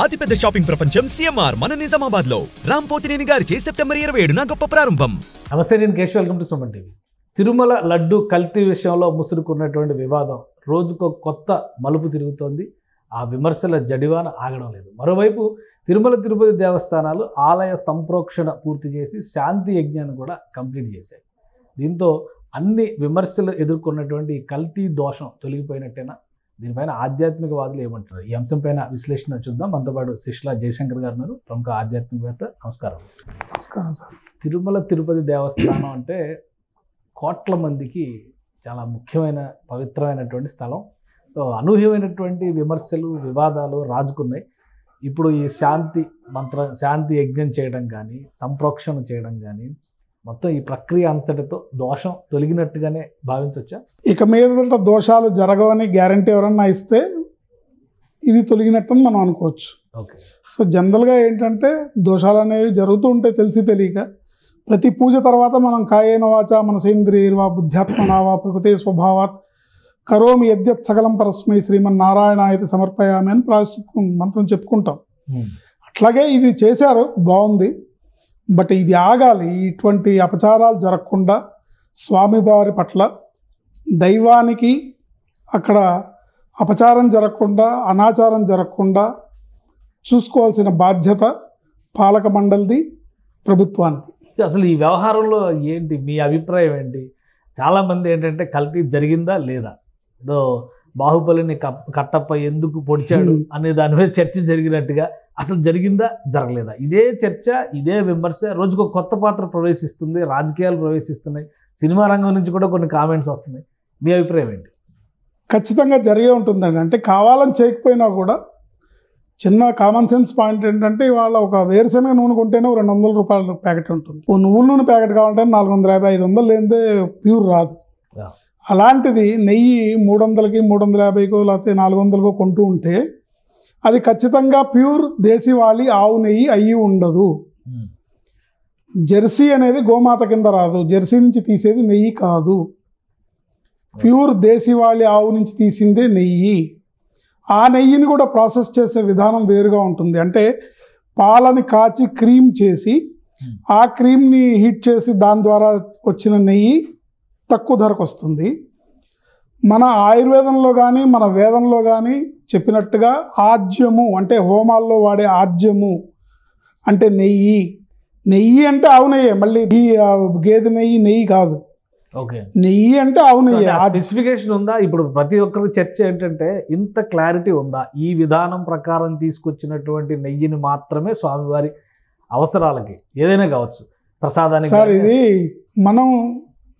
అతిపెద్ద షాపింగ్ ప్రపంచం సిఎంఆర్ మన నిజామాబాద్ లో రాంపోతినేని గారిచే సెప్టెంబర్ 27న గొప్ప ప్రారంభం. నమస్తే, నేను Keshav. Welcome to Suman TV. Tirumala laddu కల్తీ విషయంలో ముసురుకున్నటువంటి వివాదం రోజుకో కొత్త మలుపు తిరుగుతోంది. ఆ విమర్శల జడివాన ఆగడం లేదు. మరోవైపు తిరుమల తిరుపతి దేవస్థానాలు ఆలయ సంప్రోక్షణ పూర్తి చేసి శాంతి యజ్ఞాన్ని కూడా కంప్లీట్ చేశాయి. దీంతో అన్ని విమర్శలు ఎదుర్కొన్నటువంటి కల్తీ దోషం తొలగిపోయినట్టేనా? దీనిపైన ఆధ్యాత్మికవాదులు ఏమంటారు? ఈ అంశంపైన విశ్లేషణ చూద్దాం. మనతో పాటు శిష్లా జయశంకర్ గారు ఉన్నారు, ప్రముఖ ఆధ్యాత్మికవేత్త. నమస్కారం. నమస్కారం సార్. తిరుమల తిరుపతి దేవస్థానం అంటే కోట్ల మందికి చాలా ముఖ్యమైన పవిత్రమైనటువంటి స్థలం. సో అనూహ్యమైనటువంటి విమర్శలు, వివాదాలు రాజుకున్నాయి. ఇప్పుడు ఈ శాంతి యజ్ఞం చేయడం కానీ, సంప్రోక్షణ చేయడం కానీ, మొత్తం ఈ ప్రక్రియ అంతటితో దోషం తొలగినట్టుగానే భావించవచ్చా? ఇక మీద దోషాలు జరగవని గ్యారంటీ ఎవరన్నా ఇస్తే ఇది తొలగినట్టని మనం అనుకోవచ్చు. ఓకే. సో జనరల్గా ఏంటంటే దోషాలు అనేవి జరుగుతూ ఉంటాయి తెలిసి తెలియక. ప్రతి పూజ తర్వాత మనం కాయేన వాచ మనసేంద్రియర్వా బుద్ధ్యాత్మనావా ప్రకృతి స్వభావాత్ కరోమి యద్యత్ సకలం పరస్మై శ్రీమన్నారాయణాయతి సమర్పయామి అని ప్రాయశ్చిత్తం మంత్రం చెప్పుకుంటాం. అట్లాగే ఇది చేశారు, బాగుంది. బట్ ఇది ఆగాలి. ఇటువంటి అపచారాలు జరగకుండా స్వామివారి పట్ల దైవానికి అక్కడ అపచారం జరగకుండా, అనాచారం జరగకుండా చూసుకోవాల్సిన బాధ్యత పాలక మండలిది, ప్రభుత్వానికి. అసలు ఈ వ్యవహారంలో ఏంటి మీ అభిప్రాయం ఏంటి? చాలామంది ఏంటంటే కల్తీ జరిగిందా లేదా, ఏదో బాహుబలిని కట్టప్ప ఎందుకు పొడిచాడు అనే దాని మీద చర్చ జరిగినట్టుగా అసలు జరిగిందా జరగలేదా ఇదే చర్చ, ఇదే విమర్శ రోజుకు కొత్త పాత్ర ప్రవేశిస్తుంది. రాజకీయాలు ప్రవేశిస్తున్నాయి, సినిమా రంగం నుంచి కూడా కొన్ని కామెంట్స్ వస్తున్నాయి. మీ అభిప్రాయం ఏంటి? ఖచ్చితంగా జరిగే ఉంటుందండి. అంటే కావాలని చేయకపోయినా కూడా చిన్న కామన్ సెన్స్ పాయింట్ ఏంటంటే, ఇవాళ ఒక వేరుశనగ నూనె కొంటేనే 200 రూపాయల ప్యాకెట్ ఉంటుంది. ఓ నువ్వుల నూనె ప్యాకెట్ కావాలంటే 450, 500 లేనిదే ప్యూర్ రాదు. అలాంటిది నెయ్యి 300కి, 350కో లేకపోతే 400కో కొంటూ ఉంటే అది ఖచ్చితంగా ప్యూర్ దేశీవాళీ ఆవు నెయ్యి అయ్యి ఉండదు. జెర్సీ అనేది గోమాత కింద రాదు. జెర్సీ నుంచి తీసేది నెయ్యి కాదు, ప్యూర్ దేశీవాళీ ఆవు నుంచి తీసిందే నెయ్యి. ఆ నెయ్యిని కూడా ప్రాసెస్ చేసే విధానం వేరుగా ఉంటుంది. అంటే పాలని కాచి క్రీమ్ చేసి ఆ క్రీమ్ని హీట్ చేసి దాని ద్వారా వచ్చిన నెయ్యి తక్కువ ధరకు వస్తుంది. మన ఆయుర్వేదంలో కానీ మన వేదంలో కానీ చెప్పినట్టుగా ఆజ్యము అంటే హోమాల్లో వాడే ఆజ్యము అంటే నెయ్యి. నెయ్యి అంటే ఆవు నెయ్యి, మళ్ళీ ఈ గేదె నెయ్యి కాదు. ఓకే. నెయ్యి అంటే ఆవు నెయ్యి. స్పెసిఫికేషన్ ఉందా? ఇప్పుడు ప్రతి ఒక్కరికి చర్చ ఏంటంటే ఇంత క్లారిటీ ఉందా? ఈ విధానం ప్రకారం తీసుకొచ్చినటువంటి నెయ్యిని మాత్రమే స్వామివారి అవసరాలకి, ఏదైనా కావచ్చు, ప్రసాదానికి. సార్, ఇది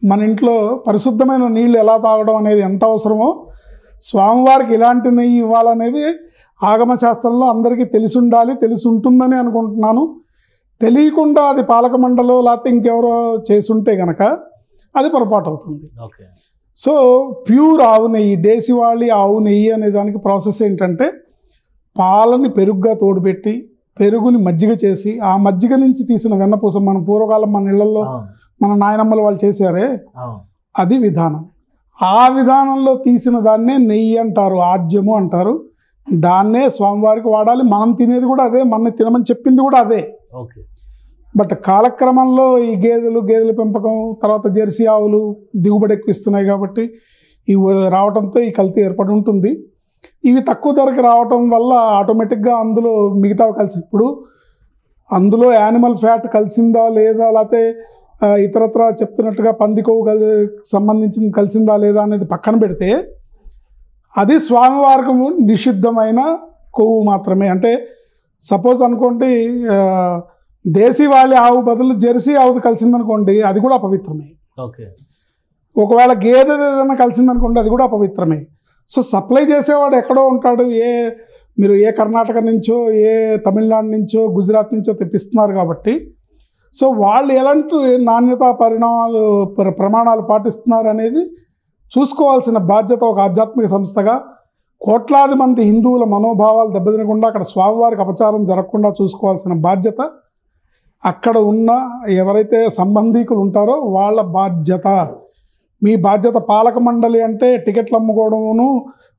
మన ఇంట్లో పరిశుద్ధమైన నీళ్ళు ఎలా తాగడం అనేది ఎంత అవసరమో స్వామివారికి ఇలాంటి నెయ్యి ఇవ్వాలనేది ఆగమ శాస్త్రంలో అందరికీ తెలిసి ఉండాలి, తెలిసి ఉంటుందని అనుకుంటున్నాను. తెలియకుండా అది పాలక మండలో లేకపోతే ఇంకెవరో చేసుంటే కనుక అది పొరపాటు అవుతుంది. ఓకే. సో ప్యూర్ ఆవు నెయ్యి, దేశీవాళీ ఆవు నెయ్యి అనే దానికి ప్రాసెస్ ఏంటంటే, పాలని పెరుగుగా తోడుపెట్టి పెరుగుని మజ్జిగ చేసి ఆ మజ్జిగ నుంచి తీసిన వెన్నపూస, మన పూర్వకాలం మన ఇళ్లలో మన నాయనమ్మలు వాళ్ళు చేశారే, అది విధానం. ఆ విధానంలో తీసిన దాన్నే నెయ్యి అంటారు, ఆజ్యము అంటారు. దాన్నే స్వామివారికి వాడాలి. మనం తినేది కూడా అదే, మన తినమని చెప్పింది కూడా అదే. ఓకే. బట్ కాలక్రమంలో ఈ గేదెల పెంపకం, తర్వాత జెర్సీ ఆవులు దిగుబడి ఎక్కువ ఇస్తున్నాయి కాబట్టి ఇవి రావడంతో ఈ కల్తీ ఏర్పడి ఉంటుంది. ఇవి తక్కువ ధరకు రావటం వల్ల ఆటోమేటిక్గా అందులో మిగతావి కలిసి, ఇప్పుడు అందులో యానిమల్ ఫ్యాట్ కలిసిందా లేదా, లేకపోతే ఇతరత్ర చెప్తున్నట్టుగా పంది కొవ్వు సంబంధించింది కలిసిందా లేదా అనేది పక్కన పెడితే అది స్వామివారికి నిషిద్ధమైన కొవ్వు మాత్రమే. అంటే సపోజ్ అనుకోండి, దేశీవాళీ ఆవు బదులు జెర్సీ ఆవుది కలిసిందనుకోండి, అది కూడా అపవిత్రమే. ఓకే. ఒకవేళ గేదె ఏదైనా కలిసిందనుకోండి, అది కూడా అపవిత్రమే. సో సప్లై చేసేవాడు ఎక్కడో ఉంటాడు. మీరు ఏ కర్ణాటక నుంచో, ఏ తమిళనాడు నుంచో, గుజరాత్ నుంచో తెప్పిస్తున్నారు కాబట్టి, సో వాళ్ళు ఎలాంటి నాణ్యతా ప్రమాణాలు పాటిస్తున్నారు అనేది చూసుకోవాల్సిన బాధ్యత ఒక ఆధ్యాత్మిక సంస్థగా, కోట్లాది మంది హిందువుల మనోభావాలు దెబ్బతినకుండా, అక్కడ స్వామివారికి అపచారం జరగకుండా చూసుకోవాల్సిన బాధ్యత అక్కడ ఉన్న ఎవరైతే సంబంధీకులు ఉంటారో వాళ్ళ బాధ్యత. మీ బాధ్యత పాలక మండలి అంటే టికెట్లు అమ్ముకోవడమును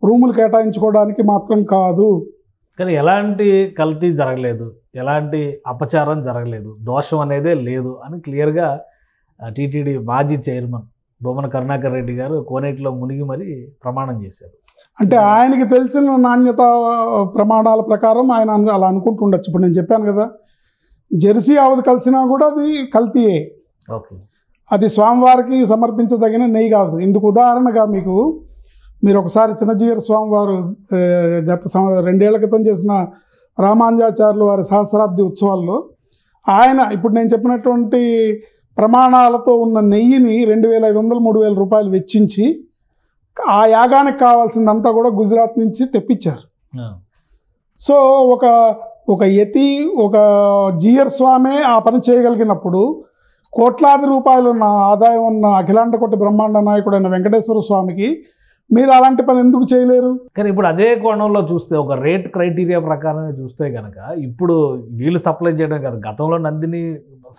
రూములు కేటాయించుకోవడానికి మాత్రం కాదు. కానీ ఎలాంటి కల్తీ జరగలేదు, ఎలాంటి అపచారం జరగలేదు, దోషం అనేదే లేదు అని క్లియర్గా టీటీడీ మాజీ చైర్మన్ బొమ్మన కరుణాకర్ రెడ్డి గారు కోనేటిలో మునిగి మరి ప్రమాణం చేశారు. అంటే ఆయనకి తెలిసిన నాణ్యత ప్రమాణాల ప్రకారం ఆయన అలా అనుకుంటుండొచ్చు. ఇప్పుడు నేను చెప్పాను కదా, జెర్సీ ఆవుది కలిసినా కూడా అది కల్తీయే. ఓకే, అది స్వామివారికి సమర్పించదగిన నెయ్యి కాదు. ఇందుకు ఉదాహరణగా మీరు ఒకసారి చిన్నజీయర్ స్వామివారు గత 2 ఏళ్ల క్రితం చేసిన రామానుజాచార్యులు వారి సహస్రాబ్ది ఉత్సవాల్లో ఆయన ఇప్పుడు నేను చెప్పినటువంటి ప్రమాణాలతో ఉన్న నెయ్యిని 2,500 3,000 రూపాయలు వెచ్చించి ఆ యాగానికి కావాల్సిందంతా కూడా గుజరాత్ నుంచి తెప్పించారు. సో ఒక యతి, ఒక జీయర్ స్వామి ఆ పని చేయగలిగినప్పుడు కోట్లాది రూపాయలు ఉన్న ఆదాయం ఉన్న అఖిలాండ కోటి బ్రహ్మాండ నాయకుడైన వెంకటేశ్వర స్వామికి మీరు అలాంటి పని ఎందుకు చేయలేరు? కానీ ఇప్పుడు అదే కోణంలో చూస్తే, ఒక రేట్ క్రైటీరియా ప్రకారమే చూస్తే కనుక ఇప్పుడు వీళ్ళు సప్లై చేయడం కాదు, గతంలో నందిని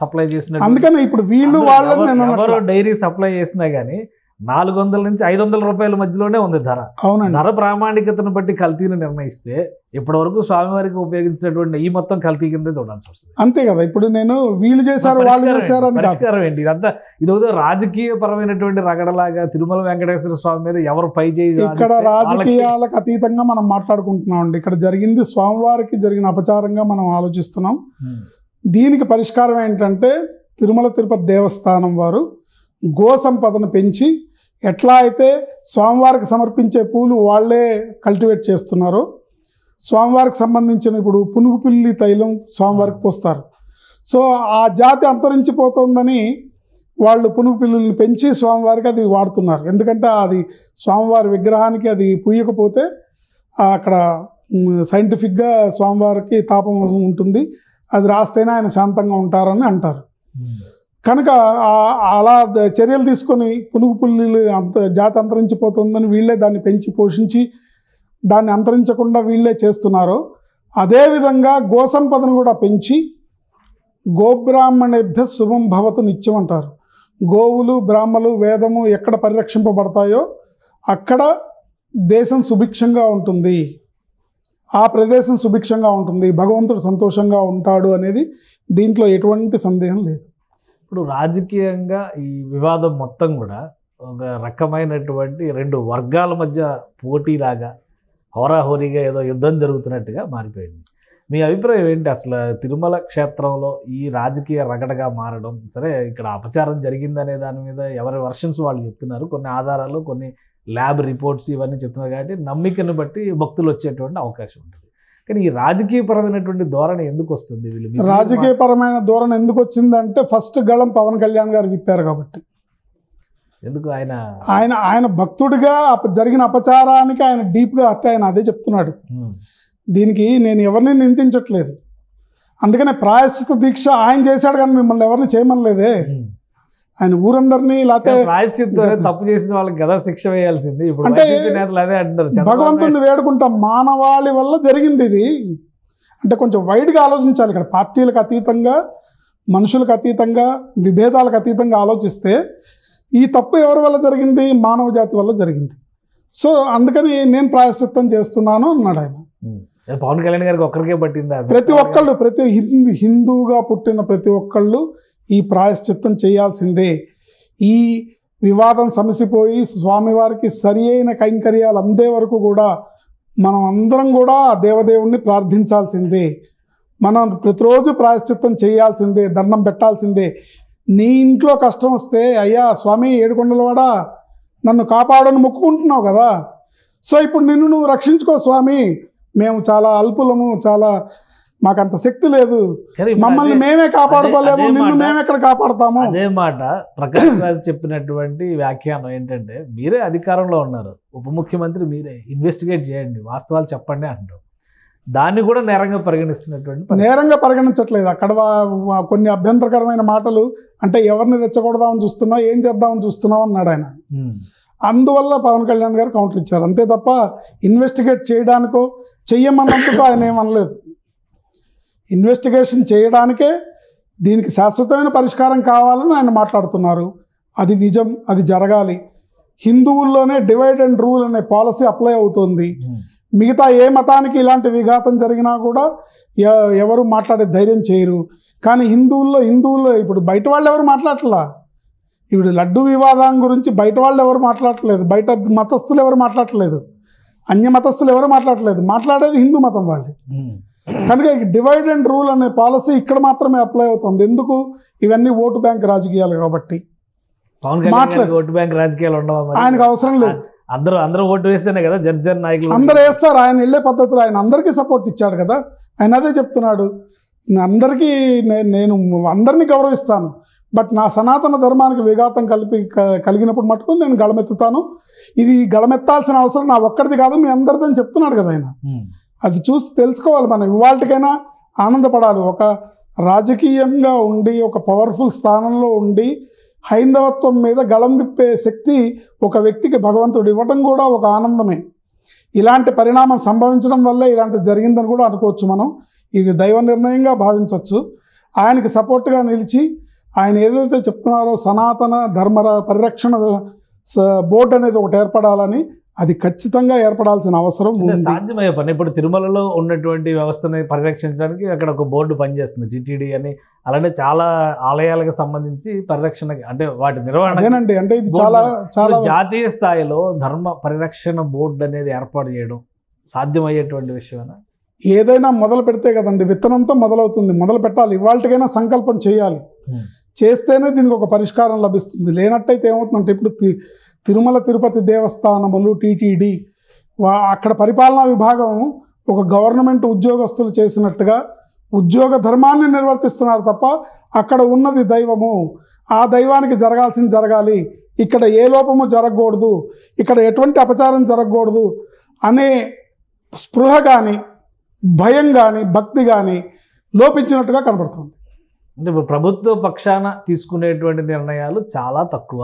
సప్లై చేసిన, అందుకని ఇప్పుడు వీళ్ళు వాళ్ళని డైరీ సప్లై చేసినా కానీ 400 నుంచి 500 రూపాయల మధ్యలోనే ఉంది ధర. అవునండి. ధర ప్రామాణికతను బట్టి కల్తీని నిర్ణయిస్తే ఇప్పటి వరకు స్వామివారికి ఉపయోగించినటువంటి ఈ మొత్తం కల్తీ కింద చూడాల్సి వస్తుంది. అంతే కదా. ఇప్పుడు నేను వీళ్ళు చేశారు వాళ్ళు చేశారు అని పరిష్కారం ఏంటి? ఇదంతా ఇదో రాజకీయ పరమైనటువంటి రగడలాగా తిరుమల వెంకటేశ్వర స్వామి మీద ఎవరు పై చేయి. ఇక్కడ రాజకీయాలకు అతీతంగా మనం మాట్లాడుకుంటున్నాం అండి. ఇక్కడ జరిగింది స్వామివారికి జరిగిన అపచారంగా మనం ఆలోచిస్తున్నాం. దీనికి పరిష్కారం ఏంటంటే తిరుమల తిరుపతి దేవస్థానం వారు గో సంపదను పెంచి ఎట్లా అయితే స్వామివారికి సమర్పించే పూలు వాళ్ళే కల్టివేట్ చేస్తున్నారో, స్వామివారికి సంబంధించిన ఇప్పుడు పునుగుపిల్లి తైలం స్వామివారికి పోస్తారు. సో ఆ జాతి అంతరించిపోతుందని వాళ్ళు పునుగుపిల్లుల్ని పెంచి స్వామివారికి అది వాడుతున్నారు. ఎందుకంటే అది స్వామివారి విగ్రహానికి అది పూయకపోతే అక్కడ సైంటిఫిక్గా స్వామివారికి తాపం ఉంటుంది, అది రాస్తేనే ఆయన శాంతంగా ఉంటారని అంటారు. కనుక అలా చర్యలు తీసుకొని పునుగు పుల్లిలు జాతి అంతరించిపోతుందని వీళ్ళే దాన్ని పెంచి పోషించి దాన్ని అంతరించకుండా వీళ్ళే చేస్తున్నారు. అదేవిధంగా గోసంపదను కూడా పెంచి గోబ్రాహ్మణేభ్య శుభం భవతు నిత్యం అంటారు. గోవులు, బ్రాహ్మలు, వేదము ఎక్కడ పరిరక్షింపబడతాయో అక్కడ దేశం సుభిక్షంగా ఉంటుంది, ఆ ప్రదేశం సుభిక్షంగా ఉంటుంది, భగవంతుడు సంతోషంగా ఉంటాడు అనేది దీంట్లో ఎటువంటి సందేహం లేదు. ఇప్పుడు రాజకీయంగా ఈ వివాదం మొత్తం కూడా ఒక రకమైనటువంటి 2 వర్గాల మధ్య పోటీలాగా హోరాహోరీగా ఏదో యుద్ధం జరుగుతున్నట్టుగా మారిపోయింది. మీ అభిప్రాయం ఏంటి? అసలు తిరుమల క్షేత్రంలో ఈ రాజకీయ రగడగా మారడం, సరే ఇక్కడ అపచారం జరిగిందనే దాని మీద ఎవరి వర్షన్స్ వాళ్ళు చెప్తున్నారు, కొన్ని ఆధారాలు, కొన్ని ల్యాబ్ రిపోర్ట్స్ ఇవన్నీ చెప్తున్నారు కాబట్టి నమ్మికను బట్టి భక్తులు వచ్చేటువంటి అవకాశం ఉంటుంది. కానీ ఈ రాజకీయపరమైనటువంటి ధోరణి ఎందుకు వస్తుంది? రాజకీయపరమైన ధోరణి ఎందుకు వచ్చిందంటే ఫస్ట్ గళం పవన్ కళ్యాణ్ గారు విప్పారు కాబట్టి. ఎందుకు ఆయన భక్తుడిగా జరిగిన అపచారానికి ఆయన డీప్గా ఆయన అదే చెప్తున్నాడు. దీనికి నేను ఎవరిని నిందించట్లేదు, అందుకనే ప్రాయశ్చిత దీక్ష ఆయన చేశాడు కానీ మిమ్మల్ని ఎవరిని చేయమనలేదే. ఆయన ఊరందరినీ తప్పు చేసిన వాళ్ళకి కదా శిక్ష వేయాల్సింది. అంటే భగవంతుడిని వేడుకుంటాం, మానవాళి వల్ల జరిగింది ఇది. అంటే కొంచెం వైడ్గా ఆలోచించాలి. ఇక్కడ పార్టీలకు అతీతంగా, మనుషులకు అతీతంగా, విభేదాలకు అతీతంగా ఆలోచిస్తే ఈ తప్పు ఎవరి వల్ల జరిగింది? మానవ జాతి వల్ల జరిగింది. సో అందుకని నేను ప్రాయశ్చిత్తం చేస్తున్నాను అన్నాడు ఆయన. పవన్ కళ్యాణ్ గారికి ఒక్కరికే పట్టిందా? ప్రతి ఒక్కళ్ళు, ప్రతి హిందువుగా పుట్టిన ప్రతి ఒక్కళ్ళు ఈ ప్రాయశ్చిత్తం చేయాల్సిందే. ఈ వివాదం సమసిపోయి స్వామివారికి సరి అయిన కైంకర్యాలు అందే వరకు కూడా మనం అందరం కూడా ఆ దేవదేవుణ్ణి ప్రార్థించాల్సిందే. మనం ప్రతిరోజు ప్రాయశ్చిత్తం చేయాల్సిందే, దండం పెట్టాల్సిందే. నీ ఇంట్లో కష్టం వస్తే అయ్యా స్వామి ఏడుకొండలవాడ నన్ను కాపాడని మొక్కుకుంటున్నావు కదా, సో ఇప్పుడు నిన్ను నువ్వు రక్షించుకో స్వామి, మేము చాలా అల్పులము, చాలా మాకంత శక్తి లేదు, మమ్మల్ని మేమే కాపాడుకోలేము, నిన్ను మేమెక్కడ కాపాడుతాము. అదే మాట ప్రకాష్ రాజ్ చెప్పినటువంటి వ్యాఖ్యానం ఏంటంటే, మీరే అధికారంలో ఉన్నారు, ఉప ముఖ్యమంత్రి మీరే, ఇన్వెస్టిగేట్ చేయండి, వాస్తవాలు చెప్పండి అంటారు. దాన్ని కూడా నేరంగా పరిగణిస్తున్నటువంటి, నేరంగా పరిగణించట్లేదు. అక్కడ కొన్ని అభ్యంతరకరమైన మాటలు, అంటే ఎవరిని రెచ్చగొడదామని చూస్తున్నావు, ఏం చేద్దామని చూస్తున్నావు అన్నాడు ఆయన. అందువల్ల పవన్ కళ్యాణ్ గారు కౌంటర్ ఇచ్చారు, అంతే తప్ప ఇన్వెస్టిగేట్ చేయడానికో చెయ్యమన్నందుకు ఆయన ఏమనలేదు. ఇన్వెస్టిగేషన్ చేయడానికే దీనికి శాశ్వతమైన పరిష్కారం కావాలని ఆయన మాట్లాడుతున్నారు. అది నిజం, అది జరగాలి. హిందువుల్లోనే డివైడ్ అండ్ రూల్ అనే పాలసీ అప్లై అవుతుంది. మిగతా ఏ మతానికి ఇలాంటి విఘాతం జరిగినా కూడా ఎవరు మాట్లాడే ధైర్యం చేయరు. కానీ హిందువుల్లో ఇప్పుడు బయట వాళ్ళు ఎవరు మాట్లాడట్లా. ఇప్పుడు లడ్డు వివాదం గురించి బయట వాళ్ళు ఎవరు మాట్లాడట్లేదు, బయట మతస్థులు ఎవరు మాట్లాడట్లేదు, అన్య మతస్థులు ఎవరు మాట్లాడట్లేదు, మాట్లాడేది హిందూ మతం వాళ్ళు. కనుక డివైడ్ అండ్ రూల్ అనే పాలసీ ఇక్కడ మాత్రమే అప్లై అవుతుంది. ఎందుకు? ఇవన్నీ ఓటు బ్యాంక్ రాజకీయాలు కాబట్టి. ఓటు బ్యాంక్ రాజకీయాలు ఉండవు, ఆయనకు అవసరం లేదు. అందరూ ఓటు వేస్తేనే కదా జనసేన నాయకులు అందరూ వేస్తారు. ఆయన వెళ్ళే పద్ధతులు ఆయన అందరికీ సపోర్ట్ ఇచ్చాడు కదా. ఆయన అదే చెప్తున్నాడు, అందరికీ నేను అందరినీ గౌరవిస్తాను, బట్ నా సనాతన ధర్మానికి విఘాతం కలిగినప్పుడు మటుకు నేను గళమెత్తుతాను. ఇది గళమెత్తాల్సిన అవసరం నా ఒక్కడిది కాదు, మీ అందరిదని చెప్తున్నాడు కదా ఆయన. అది చూసి తెలుసుకోవాలి మనం. ఇవాళకైనా ఆనందపడాలి. ఒక రాజకీయంగా ఉండి ఒక పవర్ఫుల్ స్థానంలో ఉండి హైందవత్వం మీద గళం విప్పే శక్తి ఒక వ్యక్తికి భగవంతుడు ఇవ్వటం కూడా ఒక ఆనందమే. ఇలాంటి పరిణామం సంభవించడం వల్లే ఇలాంటి జరిగిందని కూడా అనుకోవచ్చు మనం. ఇది దైవ నిర్ణయంగా భావించవచ్చు. ఆయనకి సపోర్ట్గా నిలిచి ఆయన ఏదైతే చెప్తున్నారో సనాతన ధర్మ పరిరక్షణ బోర్డు అనేది ఒకటి ఏర్పడాలని, అది ఖచ్చితంగా ఏర్పడాల్సిన అవసరం ఉంది. సాధ్యమయ్యే పని. ఇప్పుడు తిరుమలలో ఉన్నటువంటి వ్యవస్థని పరిరక్షించడానికి అక్కడ ఒక బోర్డు పనిచేస్తుంది, టీటీడీ అని. అలానే చాలా ఆలయాలకు సంబంధించి పరిరక్షణ అంటే వాటి నిర్వహణ. అదేనండి, అంటే ఇది చాలా జాతీయ స్థాయిలో ధర్మ పరిరక్షణ బోర్డు అనేది ఏర్పాటు చేయడం సాధ్యమయ్యేటువంటి విషయమేనా? ఏదైనా మొదలు పెడితే కదండి, విత్తనంతో మొదలవుతుంది. మొదలు పెట్టాలి, ఇవాళకైనా సంకల్పం చేయాలి. చేస్తేనే దీనికి ఒక పరిష్కారం లభిస్తుంది. లేనట్టయితే ఏమవుతుందంటే, ఇప్పుడు తిరుమల తిరుపతి దేవస్థానములు టీటీడీ అక్కడ పరిపాలనా విభాగం ఒక గవర్నమెంట్ ఉద్యోగస్తులు చేసినట్టుగా ఉద్యోగ ధర్మాన్ని నిర్వర్తిస్తున్నారు తప్ప అక్కడ ఉన్నది దైవము, ఆ దైవానికి జరగాల్సింది జరగాలి, ఇక్కడ ఏ లోపము జరగకూడదు, ఇక్కడ ఎటువంటి అపచారం జరగకూడదు అనే స్పృహ కానీ భయం కానీ భక్తి కానీ లోపించినట్టుగా కనబడుతుంది. అంటే ఇప్పుడు ప్రభుత్వ పక్షాన తీసుకునేటువంటి నిర్ణయాలు చాలా తక్కువ,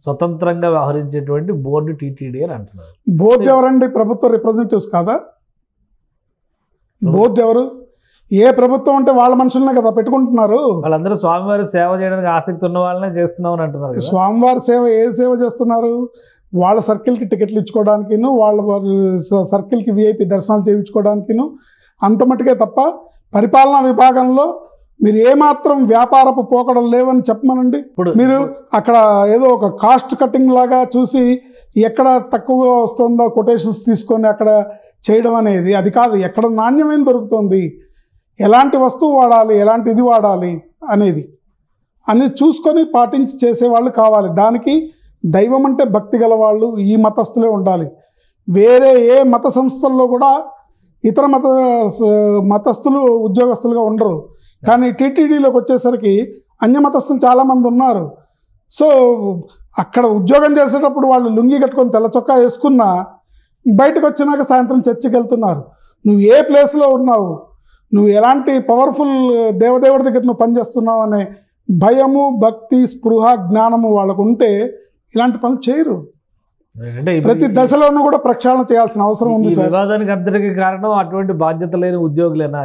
స్వతంత్రంగా వ్యవహరించేటువంటి బోర్డు టీటీడీ అని అంటున్నారు. బోర్డు ఎవరండి? ప్రభుత్వ రిప్రజెంటేటివ్స్ కాదా? బోర్డు ఎవరు? ఏ ప్రభుత్వం అంటే వాళ్ళ మనుషులనే కదా పెట్టుకుంటున్నారు. వాళ్ళందరూ స్వామివారి సేవ చేయడానికి ఆసక్తి ఉన్న వాళ్ళనే చేస్తున్నామని అంటున్నారు. స్వామివారి సేవ ఏ సేవ చేస్తున్నారు? వాళ్ళ సర్కిల్కి టికెట్లు ఇచ్చుకోవడానికిను, వాళ్ళ సర్కిల్కి విఐపి దర్శనాలు చేయించుకోవడానికిను అంత మటుకే తప్ప పరిపాలనా విభాగంలో మీరు ఏమాత్రం వ్యాపారపు పోకడలు లేవని చెప్పమనండి. మీరు అక్కడ ఏదో ఒక కాస్ట్ కటింగ్ లాగా చూసి ఎక్కడ తక్కువగా వస్తుందో కొటేషన్స్ తీసుకొని అక్కడ చేయడం అనేది అది కాదు. ఎక్కడ నాణ్యమైన దొరుకుతుంది, ఎలాంటి వస్తువు వాడాలి, ఎలాంటి ఇది వాడాలి అనేది చూసుకొని పాటించి చేసేవాళ్ళు కావాలి. దానికి దైవం అంటే భక్తి గల వాళ్ళు ఈ మతస్థులే ఉండాలి. వేరే ఏ మత సంస్థల్లో కూడా ఇతర మతస్థులు ఉద్యోగస్తులుగా ఉండరు. కానీ టీటీడీలోకి వచ్చేసరికి అన్యమతస్థులు చాలామంది ఉన్నారు. సో అక్కడ ఉద్యోగం చేసేటప్పుడు వాళ్ళు లుంగి కట్టుకొని తెల్ల చొక్కా వేసుకున్నా బయటకు వచ్చినాక సాయంత్రం చర్చికి వెళ్తున్నారు. నువ్వు ఏ ప్లేస్లో ఉన్నావు, నువ్వు ఎలాంటి పవర్ఫుల్ దేవదేవుడి దగ్గర నువ్వు పనిచేస్తున్నావు అనే భయము భక్తి స్పృహ జ్ఞానము వాళ్ళకు ఉంటే ఇలాంటి పనులు చేయరు. ప్రతి దశలోనూ కూడా ప్రక్షాళన చేయాల్సిన అవసరం ఉంది. వివాదానికి అంతటికి కారణం అటువంటి బాధ్యత లేని ఉద్యోగులేనా?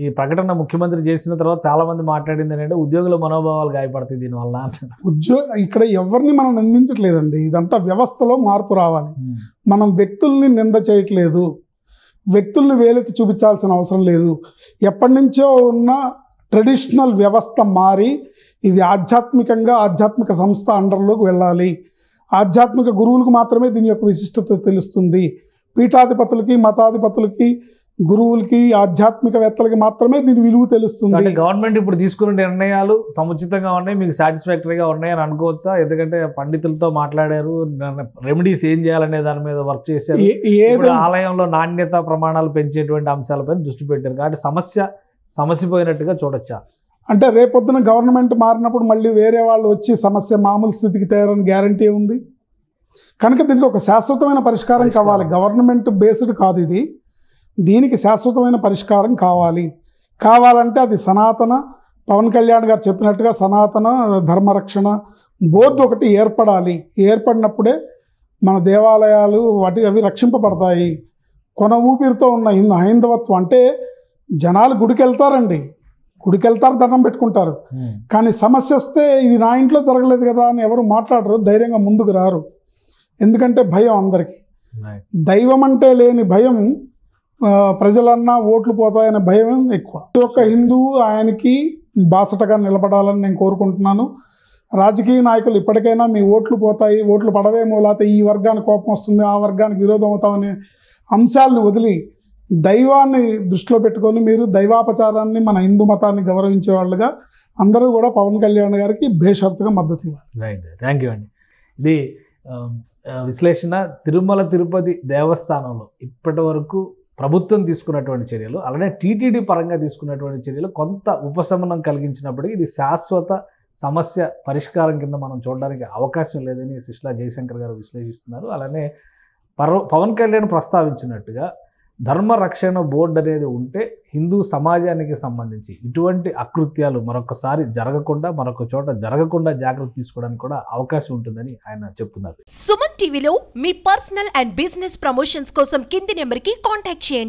ఈ ప్రకటన ముఖ్యమంత్రి చేసిన తర్వాత చాలా మంది మాట్లాడింది ఏంటంటే ఉద్యోగుల మనోభావాలు గాయపడతాయి దీనివల్ల. ఇక్కడ ఎవరిని మనం నిందించట్లేదండి, ఇదంతా వ్యవస్థలో మార్పు రావాలి. మనం వ్యక్తుల్ని నింద చేయట్లేదు, వ్యక్తుల్ని వేలెత్తి చూపించాల్సిన అవసరం లేదు. ఎప్పటి నుంచో ఉన్న ట్రెడిషనల్ వ్యవస్థ మారి ఇది ఆధ్యాత్మిక సంస్థ అండర్లోకి వెళ్ళాలి. ఆధ్యాత్మిక గురువులకు మాత్రమే దీని యొక్క విశిష్టత తెలుస్తుంది. పీఠాధిపతులకి మతాధిపతులకి గురువులకి ఆధ్యాత్మికవేత్తలకి మాత్రమే దీని విలువ తెలుస్తుంది. అంటే గవర్నమెంట్ ఇప్పుడు తీసుకున్న నిర్ణయాలు సముచితంగా ఉన్నాయి, మీకు సాటిస్ఫాక్టరీగా ఉన్నాయి అని అనుకోవచ్చా? ఎందుకంటే పండితులతో మాట్లాడారు, రెమెడీస్ ఏం చేయాలనే దాని మీద వర్క్ చేశారు. ఆలయంలో నాణ్యత ప్రమాణాలు పెంచేటువంటి అంశాలపై దృష్టి పెట్టారు. కాబట్టి సమస్య పోయినట్టుగా చూడొచ్చా? అంటే రేపొద్దున గవర్నమెంట్ మారినప్పుడు మళ్ళీ వేరే వాళ్ళు వచ్చి సమస్య మామూలు స్థితికి తయారని గ్యారంటీ ఉంది. కనుక దీనికి ఒక శాశ్వతమైన పరిష్కారం కావాలి. గవర్నమెంట్ బేస్డ్ కాదు ఇది, దీనికి శాశ్వతమైన పరిష్కారం కావాలంటే అది సనాతన పవన్ కళ్యాణ్ గారు చెప్పినట్టుగా సనాతన ధర్మరక్షణ బోర్డు ఒకటి ఏర్పడాలి. ఏర్పడినప్పుడే మన దేవాలయాలు అవి రక్షింపబడతాయి. కొన ఊపిరితో ఉన్న హైందవత్వం అంటే జనాలు గుడికి వెళ్తారండి, దండం పెట్టుకుంటారు. కానీ సమస్య వస్తే ఇది నా ఇంట్లో జరగలేదు కదా అని ఎవరు మాట్లాడరు, ధైర్యంగా ముందుకు రారు. ఎందుకంటే భయం అందరికీ. దైవం అంటే లేని భయం ప్రజలన్నా ఓట్లు పోతాయనే భయం ఎక్కువ. ప్రతి ఒక్క హిందువు ఆయనకి బాసటగా నిలబడాలని నేను కోరుకుంటున్నాను. రాజకీయ నాయకులు ఇప్పటికైనా మీ ఓట్లు పోతాయి, ఓట్లు పడవేమో, లేకపోతే ఈ వర్గానికి కోపం వస్తుంది, ఆ వర్గానికి విరోధం అవుతామనే అంశాలను వదిలి దైవాన్ని దృష్టిలో పెట్టుకొని మీరు దైవాపచారాన్ని, మన హిందూ మతాన్ని గౌరవించే వాళ్ళుగా అందరూ కూడా పవన్ కళ్యాణ్ గారికి బేషరతుగా మద్దతు ఇవ్వాలి. రైట్, థ్యాంక్ యూ అండి. ఇది విశ్లేషణ. తిరుమల తిరుపతి దేవస్థానంలో ఇప్పటి వరకు ప్రభుత్వం తీసుకున్నటువంటి చర్యలు, అలానే టీటీడీ పరంగా తీసుకున్నటువంటి చర్యలు కొంత ఉపశమనం కలిగించినప్పటికీ ఇది శాశ్వత సమస్య పరిష్కారం కింద మనం చూడడానికి అవకాశం లేదని శిష్లా జయశంకర్ గారు విశ్లేషిస్తున్నారు. అలానే పవన్ కళ్యాణ్ ప్రస్తావించినట్టుగా ధర్మ రక్షణ బోర్డు అనేది ఉంటే హిందూ సమాజానికి సంబంధించి ఇటువంటి అకృత్యాలు మరొకసారి జరగకుండా, మరొక చోట జరగకుండా జాగ్రత్త తీసుకోవడానికి కూడా అవకాశం ఉంటుందని ఆయన చెప్తున్నారు. సుమన్ టీవీలో మీ పర్సనల్ అండ్ బిజినెస్ ప్రమోషన్స్ కోసం కింది నెంబర్కి కాంటాక్ట్ చేయండి.